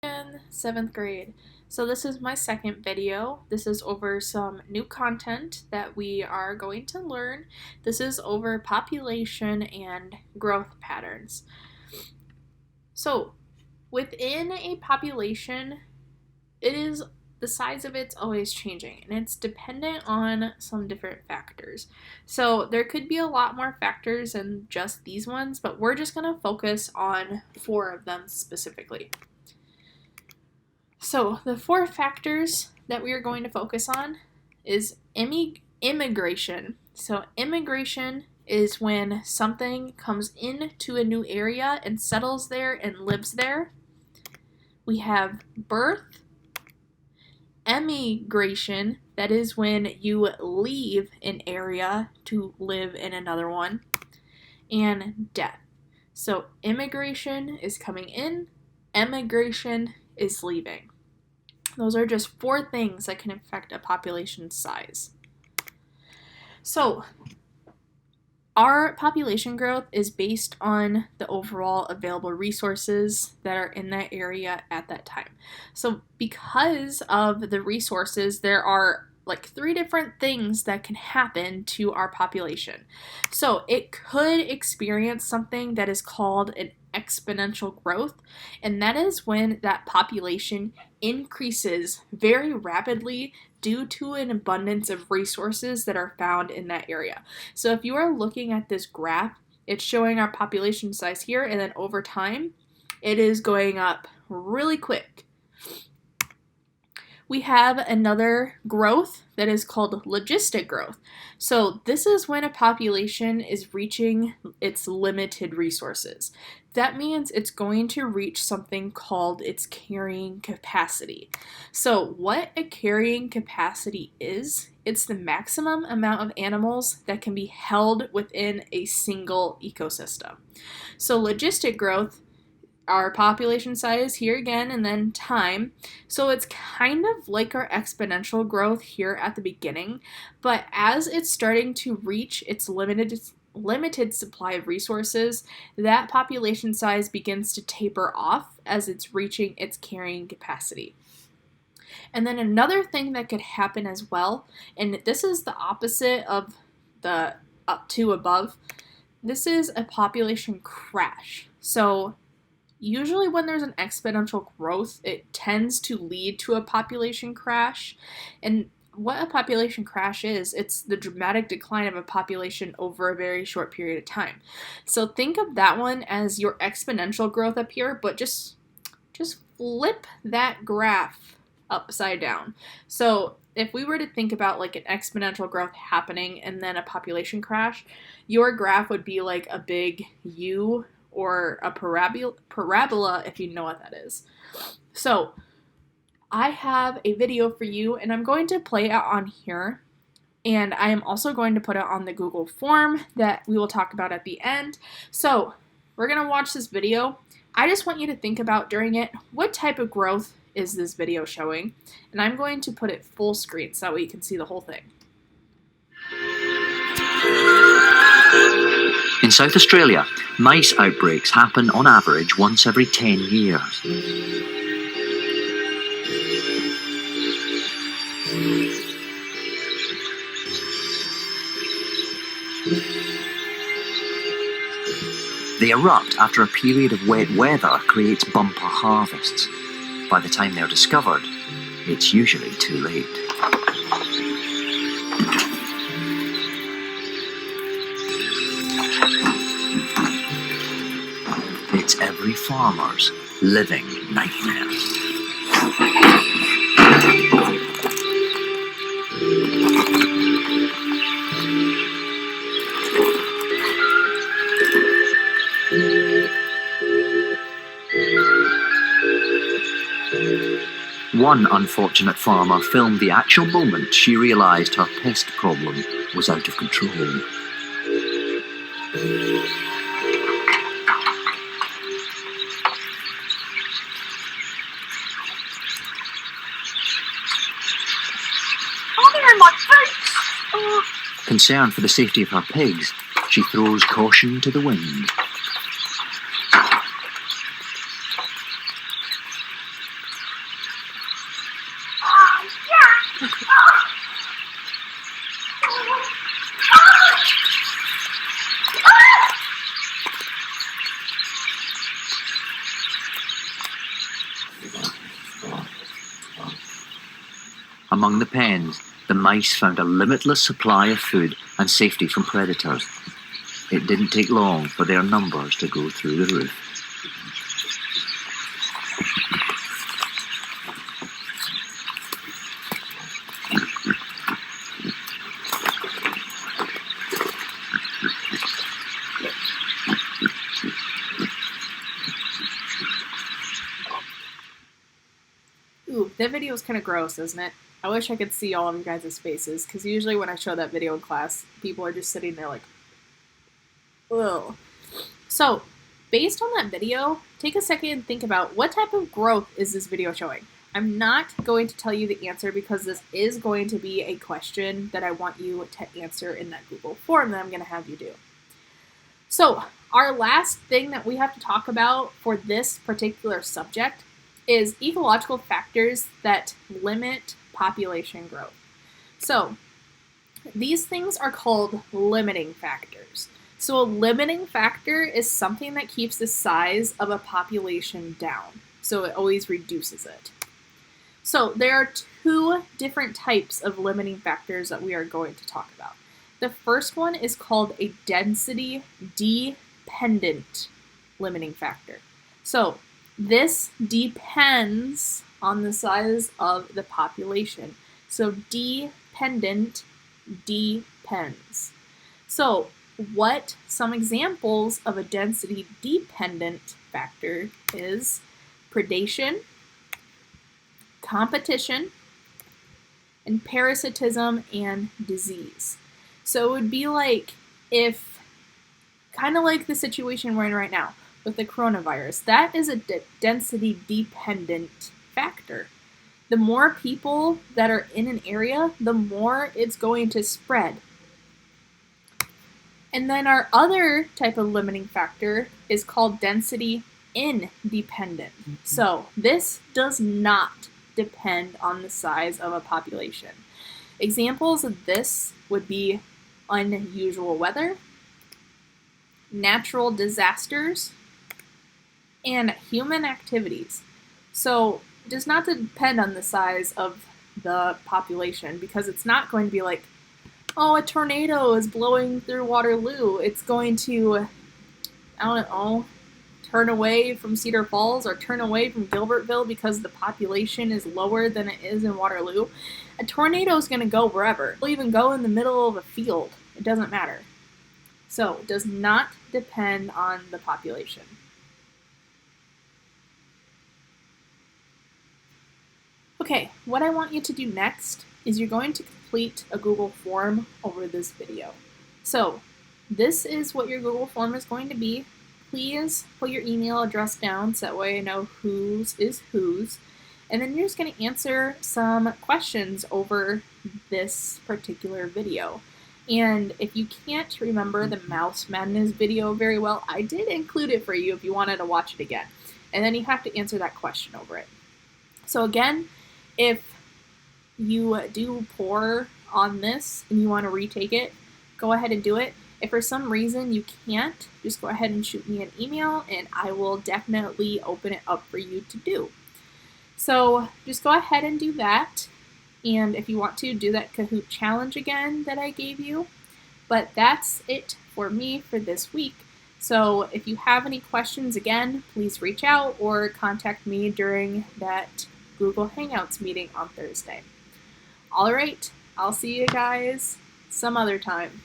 In 7th grade. So this is my second video. This is over some new content that we are going to learn. This is over population and growth patterns. So within a population, the size of it's always changing, and it's dependent on some different factors. So there could be a lot more factors than just these ones, but we're just going to focus on 4 of them specifically. So the 4 factors that we are going to focus on is immigration. So immigration is when something comes into a new area and settles there and lives there. We have birth. Emigration, that is when you leave an area to live in another one. And death. So immigration is coming in, emigration is leaving. Those are just 4 things that can affect a population size. So, our population growth is based on the overall available resources that are in that area at that time. So, because of the resources, there are like 3 different things that can happen to our population. So, it could experience something that is called an exponential growth, and that is when that population increases very rapidly due to an abundance of resources that are found in that area. So if you are looking at this graph, it's showing our population size here, and then over time, it is going up really quick. We have another growth that is called logistic growth. So this is when a population is reaching its limited resources. That means it's going to reach something called its carrying capacity. So what a carrying capacity is, it's the maximum amount of animals that can be held within a single ecosystem. So logistic growth, our population size here again, and then time. So it's kind of like our exponential growth here at the beginning, but as it's starting to reach its limited supply of resources, that population size begins to taper off as it's reaching its carrying capacity. And then another thing that could happen as well, and this is the opposite of the up to above, this is a population crash. So usually when there's an exponential growth, it tends to lead to a population crash. And what a population crash is, it's the dramatic decline of a population over a very short period of time. So think of that one as your exponential growth up here, but just flip that graph upside down. So if we were to think about like an exponential growth happening and then a population crash, your graph would be like a big U or a parabola, if you know what that is. So I have a video for you, and I'm going to play it on here, and I am also going to put it on the Google form that we will talk about at the end. So we're going to watch this video. I just want you to think about during it, what type of growth is this video showing? And I'm going to put it full screen so that way you can see the whole thing. In South Australia, mice outbreaks happen on average once every 10 years. They erupt after a period of wet weather creates bumper harvests. By the time they're discovered, it's usually too late. It's every farmer's living nightmare. One unfortunate farmer filmed the actual moment she realised her pest problem was out of control. Concerned for the safety of her pigs, she throws caution to the wind. Among the pens, the mice found a limitless supply of food and safety from predators. It didn't take long for their numbers to go through the roof. Ooh, that video is kind of gross, isn't it? I wish I could see all of you guys' faces, because usually when I show that video in class, people are just sitting there like, ugh. So, based on that video, take a second and think about what type of growth is this video showing. I'm not going to tell you the answer because this is going to be a question that I want you to answer in that Google form that I'm going to have you do. So, our last thing that we have to talk about for this particular subject is ecological factors that limit population growth. So, these things are called limiting factors. So a limiting factor is something that keeps the size of a population down. So it always reduces it. So there are two different types of limiting factors that we are going to talk about. The first one is called a density dependent limiting factor. So this depends on the size of the population. So dependent depends. So what some examples of a density dependent factor is predation, competition, and parasitism and disease. So it would be like if, kind of like the situation we're in right now with the coronavirus, that is a density dependent factor. The more people that are in an area, the more it's going to spread. And then our other type of limiting factor is called density independent. So this does not depend on the size of a population. Examples of this would be unusual weather, natural disasters, and human activities. So it does not depend on the size of the population because it's not going to be like, oh, a tornado is blowing through Waterloo. It's going to, I don't know, turn away from Cedar Falls or turn away from Gilbertville because the population is lower than it is in Waterloo. A tornado is going to go wherever. It'll even go in the middle of a field. It doesn't matter. So it does not depend on the population. Okay, what I want you to do next is you're going to complete a Google form over this video. So this is what your Google form is going to be. Please put your email address down so that way I know whose is whose. And then you're just going to answer some questions over this particular video. And if you can't remember the Mouse Madness video very well, I did include it for you if you wanted to watch it again. And then you have to answer that question over it. So again, if you do poor on this and you want to retake it, go ahead and do it. If for some reason you can't, just go ahead and shoot me an email and I will definitely open it up for you to do. So just go ahead and do that. And if you want to, do that Kahoot challenge again that I gave you. But that's it for me for this week. So if you have any questions, again, please reach out or contact me during that Google Hangouts meeting on Thursday. All right, I'll see you guys some other time.